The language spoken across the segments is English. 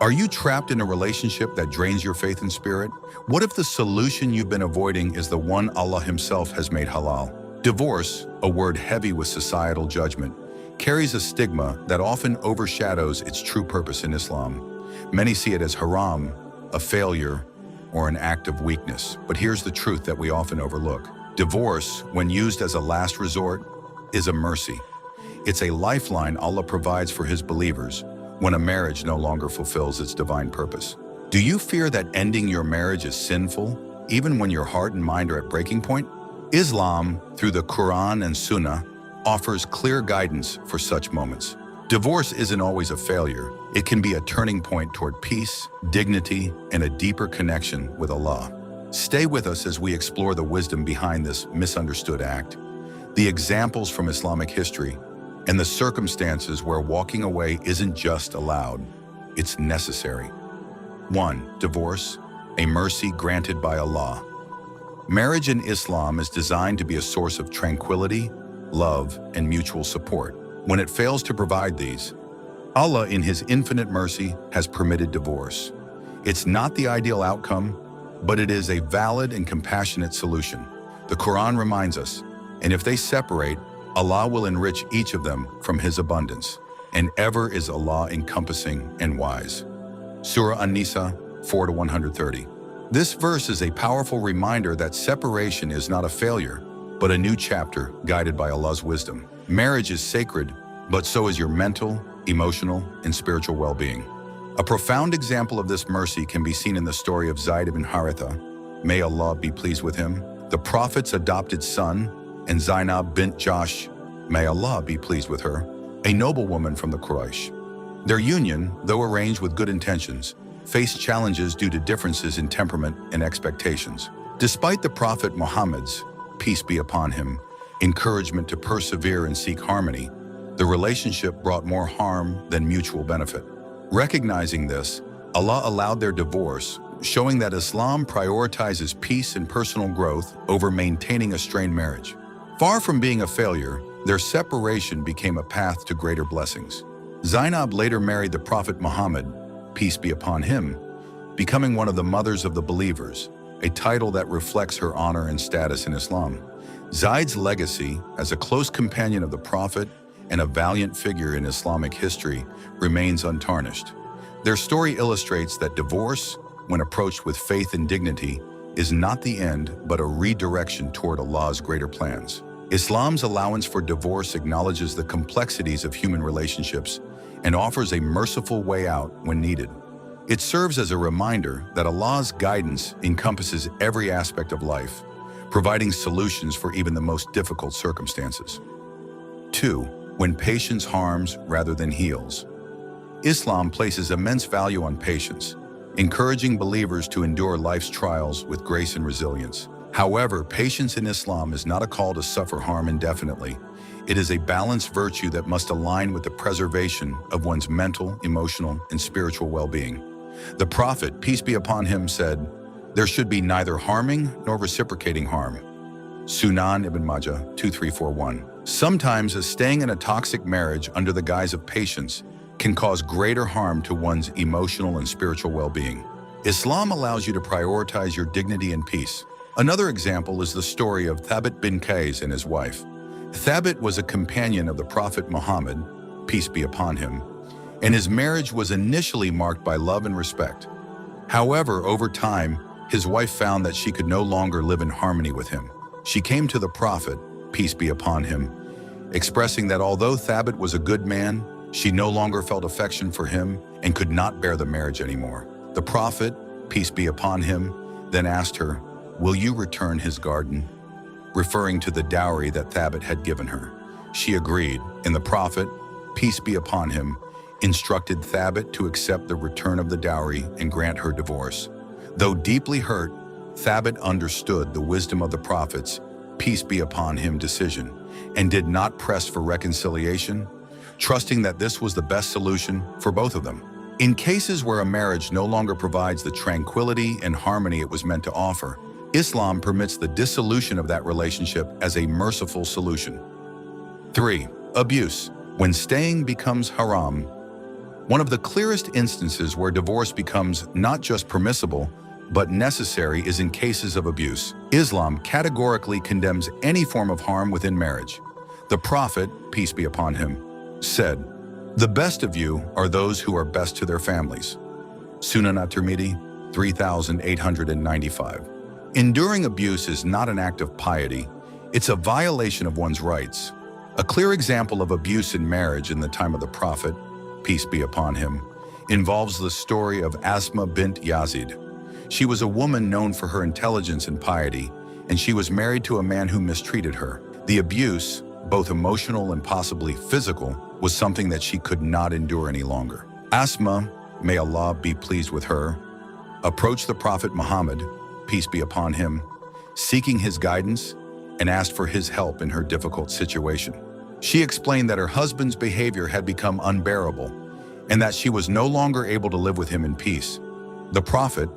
Are you trapped in a relationship that drains your faith and spirit? What if the solution you've been avoiding is the one Allah Himself has made halal? Divorce, a word heavy with societal judgment, carries a stigma that often overshadows its true purpose in Islam. Many see it as haram, a failure, or an act of weakness. But here's the truth that we often overlook. Divorce, when used as a last resort, is a mercy. It's a lifeline Allah provides for His believers when a marriage no longer fulfills its divine purpose. Do you fear that ending your marriage is sinful, even when your heart and mind are at breaking point? Islam, through the Quran and Sunnah, offers clear guidance for such moments. Divorce isn't always a failure. It can be a turning point toward peace, dignity, and a deeper connection with Allah. Stay with us as we explore the wisdom behind this misunderstood act, the examples from Islamic history, and the circumstances where walking away isn't just allowed, it's necessary. 1. Divorce, a mercy granted by Allah. Marriage in Islam is designed to be a source of tranquility, love, and mutual support. When it fails to provide these, Allah, in His infinite mercy, has permitted divorce. It's not the ideal outcome, but it is a valid and compassionate solution. The Quran reminds us, and if they separate, Allah will enrich each of them from His abundance, and ever is Allah encompassing and wise. Surah An-Nisa 4-130. This verse is a powerful reminder that separation is not a failure, but a new chapter guided by Allah's wisdom. Marriage is sacred, but so is your mental, emotional, and spiritual well-being. A profound example of this mercy can be seen in the story of Zayd ibn Haritha. May Allah be pleased with him, the Prophet's adopted son, and Zainab bint Jahsh, may Allah be pleased with her, a noblewoman from the Quraysh. Their union, though arranged with good intentions, faced challenges due to differences in temperament and expectations. Despite the Prophet Muhammad's, peace be upon him, encouragement to persevere and seek harmony, the relationship brought more harm than mutual benefit. Recognizing this, Allah allowed their divorce, showing that Islam prioritizes peace and personal growth over maintaining a strained marriage. Far from being a failure, their separation became a path to greater blessings. Zainab later married the Prophet Muhammad, peace be upon him, becoming one of the mothers of the believers, a title that reflects her honor and status in Islam. Zayd's legacy as a close companion of the Prophet and a valiant figure in Islamic history remains untarnished. Their story illustrates that divorce, when approached with faith and dignity, is not the end but a redirection toward Allah's greater plans. Islam's allowance for divorce acknowledges the complexities of human relationships and offers a merciful way out when needed. It serves as a reminder that Allah's guidance encompasses every aspect of life, providing solutions for even the most difficult circumstances. 2. When patience harms rather than heals. Islam places immense value on patience, encouraging believers to endure life's trials with grace and resilience. However, patience in Islam is not a call to suffer harm indefinitely. It is a balanced virtue that must align with the preservation of one's mental, emotional, and spiritual well-being. The Prophet, peace be upon him, said, "There should be neither harming nor reciprocating harm." Sunan Ibn Majah 2341. Sometimes staying in a toxic marriage under the guise of patience can cause greater harm to one's emotional and spiritual well-being. Islam allows you to prioritize your dignity and peace. Another example is the story of Thabit bin Qais and his wife. Thabit was a companion of the Prophet Muhammad, peace be upon him, and his marriage was initially marked by love and respect. However, over time, his wife found that she could no longer live in harmony with him. She came to the Prophet, peace be upon him, expressing that although Thabit was a good man, she no longer felt affection for him and could not bear the marriage anymore. The Prophet, peace be upon him, then asked her, "Will you return his garden?" referring to the dowry that Thabit had given her. She agreed, and the Prophet, peace be upon him, instructed Thabit to accept the return of the dowry and grant her divorce. Though deeply hurt, Thabit understood the wisdom of the Prophet's, peace be upon him, decision, and did not press for reconciliation, trusting that this was the best solution for both of them. In cases where a marriage no longer provides the tranquility and harmony it was meant to offer, Islam permits the dissolution of that relationship as a merciful solution. 3. Abuse. When staying becomes haram. One of the clearest instances where divorce becomes not just permissible, but necessary is in cases of abuse. Islam categorically condemns any form of harm within marriage. The Prophet, peace be upon him, said, "The best of you are those who are best to their families." Sunan at-Tirmidhi, 3895. Enduring abuse is not an act of piety, it's a violation of one's rights. A clear example of abuse in marriage in the time of the Prophet, peace be upon him, involves the story of Asma bint Yazid. She was a woman known for her intelligence and piety, and she was married to a man who mistreated her. The abuse, both emotional and possibly physical, was something that she could not endure any longer. Asma, may Allah be pleased with her, approached the Prophet Muhammad, peace be upon him, seeking his guidance and asked for his help in her difficult situation. She explained that her husband's behavior had become unbearable and that she was no longer able to live with him in peace. The Prophet,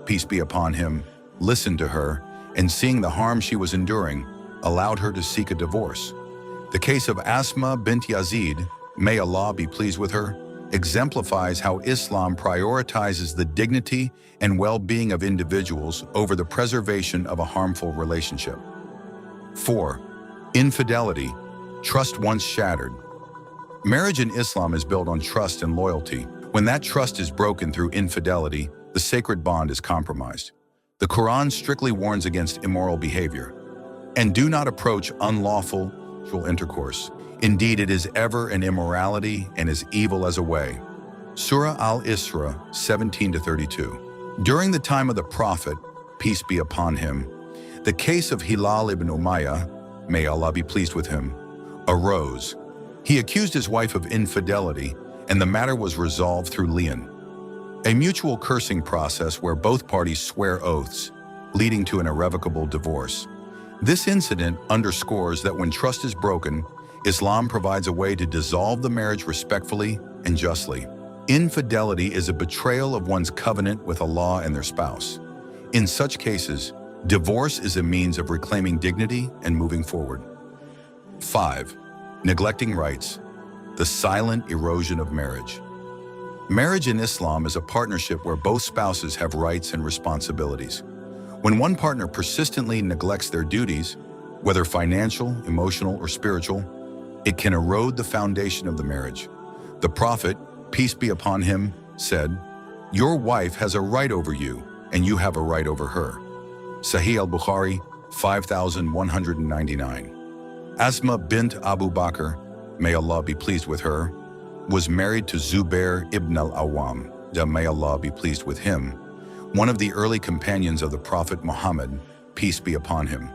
peace be upon him, listened to her and, seeing the harm she was enduring, allowed her to seek a divorce. The case of Asma bint Yazid, may Allah be pleased with her, exemplifies how Islam prioritizes the dignity and well-being of individuals over the preservation of a harmful relationship. 4. Infidelity, trust once shattered. Marriage in Islam is built on trust and loyalty. When that trust is broken through infidelity, the sacred bond is compromised. The Quran strictly warns against immoral behavior. And do not approach unlawful sexual intercourse. Indeed, it is ever an immorality and as evil as a way. Surah Al-Isra 17-32. During the time of the Prophet, peace be upon him, the case of Hilal ibn Umayyah, may Allah be pleased with him, arose. He accused his wife of infidelity, and the matter was resolved through li'an, a mutual cursing process where both parties swear oaths, leading to an irrevocable divorce. This incident underscores that when trust is broken, Islam provides a way to dissolve the marriage respectfully and justly. Infidelity is a betrayal of one's covenant with Allah and their spouse. In such cases, divorce is a means of reclaiming dignity and moving forward. 5. Neglecting rights, the silent erosion of marriage. Marriage in Islam is a partnership where both spouses have rights and responsibilities. When one partner persistently neglects their duties, whether financial, emotional, or spiritual, it can erode the foundation of the marriage. The Prophet, peace be upon him, said, "Your wife has a right over you, and you have a right over her." Sahih al-Bukhari, 5199. Asma bint Abu Bakr, may Allah be pleased with her, was married to Zubair ibn al-Awwam, may Allah be pleased with him, one of the early companions of the Prophet Muhammad, peace be upon him.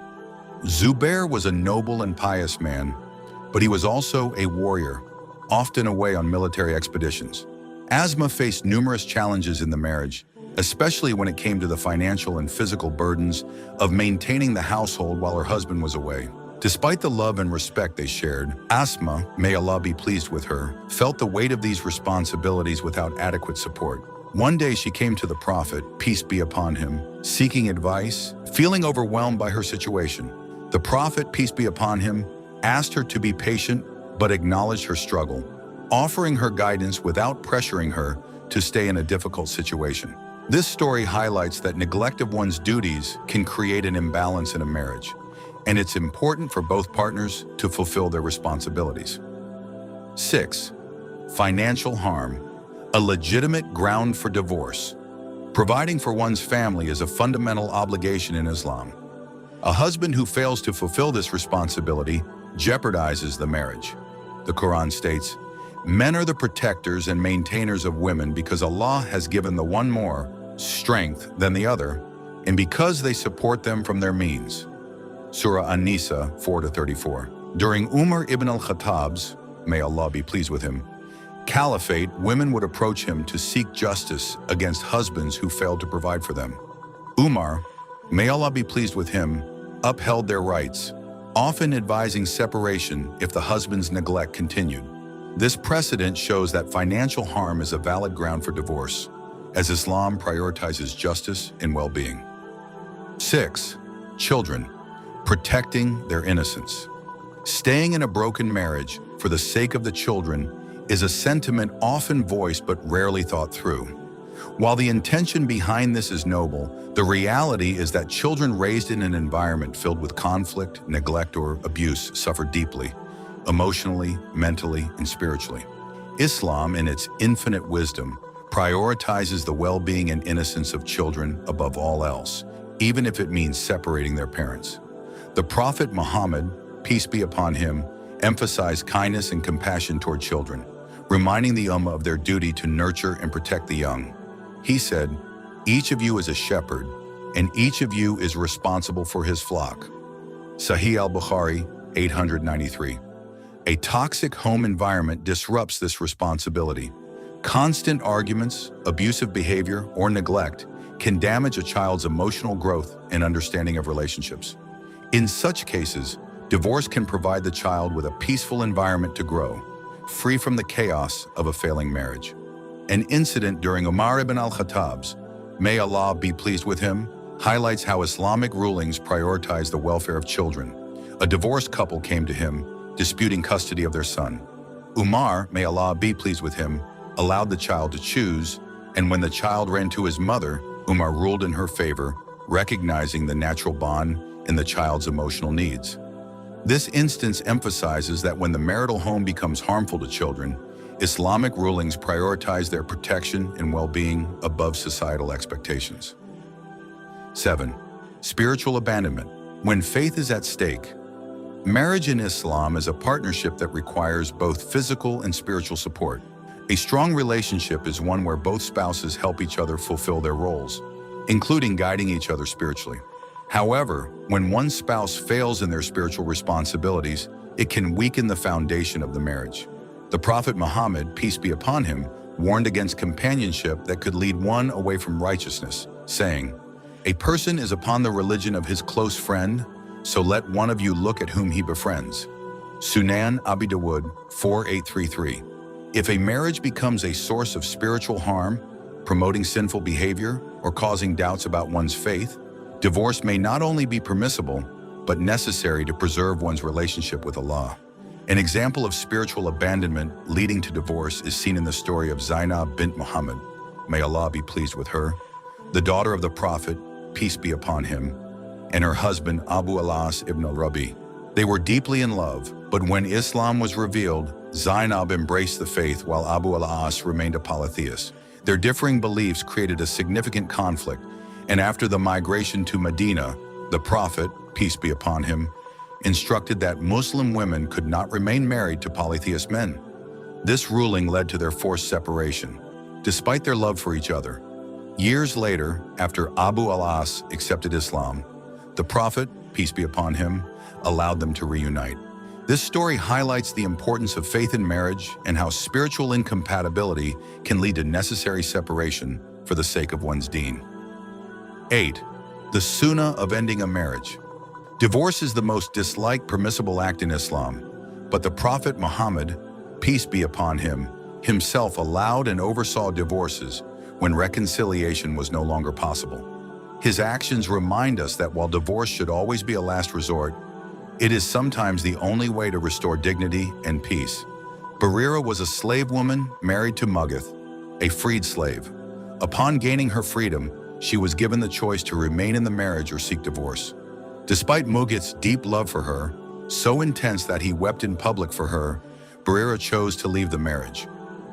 Zubair was a noble and pious man, but he was also a warrior, often away on military expeditions. Asma faced numerous challenges in the marriage, especially when it came to the financial and physical burdens of maintaining the household while her husband was away. Despite the love and respect they shared, Asma, may Allah be pleased with her, felt the weight of these responsibilities without adequate support. One day she came to the Prophet, peace be upon him, seeking advice, feeling overwhelmed by her situation. The Prophet, peace be upon him, asked her to be patient but acknowledged her struggle, offering her guidance without pressuring her to stay in a difficult situation. This story highlights that neglect of one's duties can create an imbalance in a marriage, and it's important for both partners to fulfill their responsibilities. 6. Financial harm, a legitimate ground for divorce. Providing for one's family is a fundamental obligation in Islam. A husband who fails to fulfill this responsibility jeopardizes the marriage. The Quran states, "Men are the protectors and maintainers of women because Allah has given the one more strength than the other, and because they support them from their means." Surah An-Nisa 4-34. During Umar ibn al-Khattab's, may Allah be pleased with him, caliphate, women would approach him to seek justice against husbands who failed to provide for them. Umar, may Allah be pleased with him, upheld their rights, often advising separation if the husband's neglect continued. This precedent shows that financial harm is a valid ground for divorce, as Islam prioritizes justice and well-being. 6. Children, protecting their innocence. Staying in a broken marriage for the sake of the children is a sentiment often voiced but rarely thought through. While the intention behind this is noble, the reality is that children raised in an environment filled with conflict, neglect, or abuse suffer deeply, emotionally, mentally, and spiritually. Islam, in its infinite wisdom, prioritizes the well-being and innocence of children above all else, even if it means separating their parents. The Prophet Muhammad, peace be upon him, emphasized kindness and compassion toward children, reminding the Ummah of their duty to nurture and protect the young. He said, "Each of you is a shepherd, and each of you is responsible for his flock." Sahih al-Bukhari, 893. A toxic home environment disrupts this responsibility. Constant arguments, abusive behavior, or neglect can damage a child's emotional growth and understanding of relationships. In such cases, divorce can provide the child with a peaceful environment to grow, free from the chaos of a failing marriage. An incident during Umar ibn al-Khattab's, may Allah be pleased with him, highlights how Islamic rulings prioritize the welfare of children. A divorced couple came to him, disputing custody of their son. Umar, may Allah be pleased with him, allowed the child to choose, and when the child ran to his mother, Umar ruled in her favor, recognizing the natural bond in the child's emotional needs. This instance emphasizes that when the marital home becomes harmful to children, Islamic rulings prioritize their protection and well-being above societal expectations. 7. Spiritual abandonment. When faith is at stake, marriage in Islam is a partnership that requires both physical and spiritual support. A strong relationship is one where both spouses help each other fulfill their roles, including guiding each other spiritually. However, when one spouse fails in their spiritual responsibilities, it can weaken the foundation of the marriage. The Prophet Muhammad, peace be upon him, warned against companionship that could lead one away from righteousness, saying, "A person is upon the religion of his close friend, so let one of you look at whom he befriends." Sunan Abi Dawud 4833. If a marriage becomes a source of spiritual harm, promoting sinful behavior, or causing doubts about one's faith, divorce may not only be permissible, but necessary to preserve one's relationship with Allah. An example of spiritual abandonment leading to divorce is seen in the story of Zainab bint Muhammad, may Allah be pleased with her, the daughter of the Prophet, peace be upon him, and her husband Abu al-As ibn al-Rabi. They were deeply in love, but when Islam was revealed, Zainab embraced the faith while Abu al-As remained a polytheist. Their differing beliefs created a significant conflict, and after the migration to Medina, the Prophet, peace be upon him, instructed that Muslim women could not remain married to polytheist men. This ruling led to their forced separation, despite their love for each other. Years later, after Abu al-As accepted Islam, the Prophet, peace be upon him, allowed them to reunite. This story highlights the importance of faith in marriage and how spiritual incompatibility can lead to necessary separation for the sake of one's deen. 8. The Sunnah of ending a marriage. Divorce is the most disliked permissible act in Islam, but the Prophet Muhammad, peace be upon him, himself allowed and oversaw divorces when reconciliation was no longer possible. His actions remind us that while divorce should always be a last resort, it is sometimes the only way to restore dignity and peace. Barira was a slave woman married to Mughith, a freed slave. Upon gaining her freedom, she was given the choice to remain in the marriage or seek divorce. Despite Mughith's deep love for her, so intense that he wept in public for her, Barira chose to leave the marriage.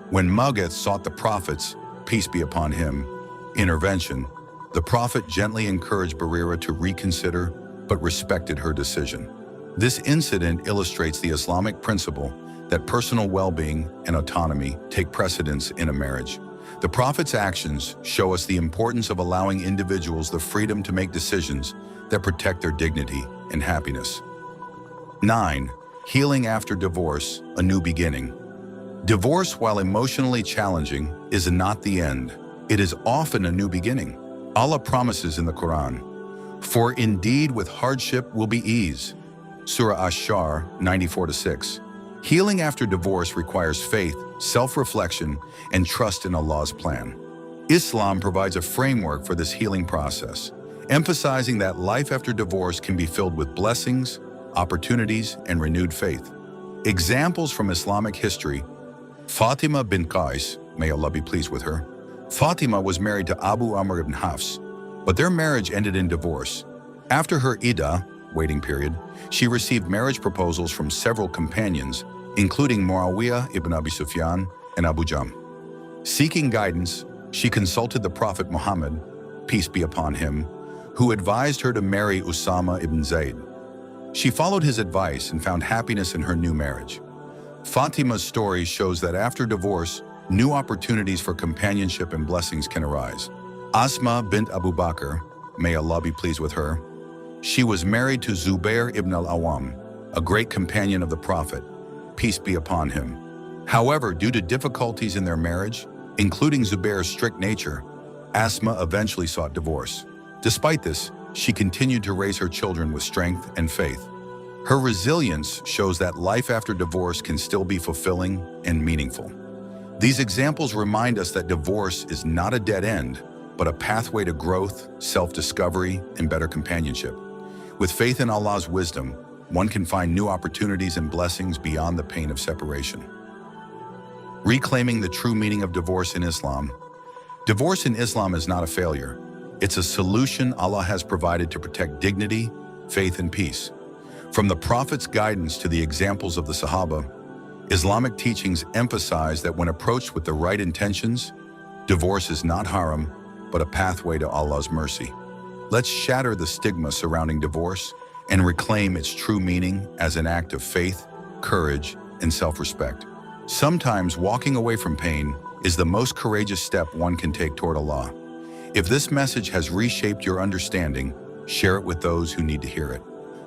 When Mughith sought the Prophet's, peace be upon him, intervention, the Prophet gently encouraged Barira to reconsider, but respected her decision. This incident illustrates the Islamic principle that personal well-being and autonomy take precedence in a marriage. The Prophet's actions show us the importance of allowing individuals the freedom to make decisions that protect their dignity and happiness. 9. Healing after divorce, a new beginning. Divorce, while emotionally challenging, is not the end. It is often a new beginning. Allah promises in the Quran, "For indeed with hardship will be ease." Surah Ash-Shar 94-6. Healing after divorce requires faith, self-reflection, and trust in Allah's plan. Islam provides a framework for this healing process, emphasizing that life after divorce can be filled with blessings, opportunities, and renewed faith. Examples from Islamic history: Fatima bin Qais, may Allah be pleased with her. Fatima was married to Abu Amr ibn Hafs, but their marriage ended in divorce. After her iddah, waiting period, she received marriage proposals from several companions, including Muawiyah ibn Abi Sufyan and Abu Jam. Seeking guidance, she consulted the Prophet Muhammad, peace be upon him, who advised her to marry Usama ibn Zayd. She followed his advice and found happiness in her new marriage. Fatima's story shows that after divorce, new opportunities for companionship and blessings can arise. Asma bint Abu Bakr, may Allah be pleased with her, she was married to Zubair ibn al-Awwam, a great companion of the Prophet, peace be upon him. However, due to difficulties in their marriage, including Zubair's strict nature, Asma eventually sought divorce. Despite this, she continued to raise her children with strength and faith. Her resilience shows that life after divorce can still be fulfilling and meaningful. These examples remind us that divorce is not a dead end, but a pathway to growth, self-discovery, and better companionship. With faith in Allah's wisdom, one can find new opportunities and blessings beyond the pain of separation. Reclaiming the true meaning of divorce in Islam. Divorce in Islam is not a failure. It's a solution Allah has provided to protect dignity, faith, and peace. From the Prophet's guidance to the examples of the Sahaba, Islamic teachings emphasize that when approached with the right intentions, divorce is not haram, but a pathway to Allah's mercy. Let's shatter the stigma surrounding divorce and reclaim its true meaning as an act of faith, courage, and self-respect. Sometimes walking away from pain is the most courageous step one can take toward Allah. If this message has reshaped your understanding, share it with those who need to hear it.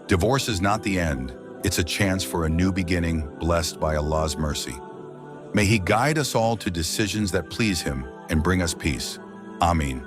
Divorce is not the end. It's a chance for a new beginning blessed by Allah's mercy. May He guide us all to decisions that please Him and bring us peace. Ameen.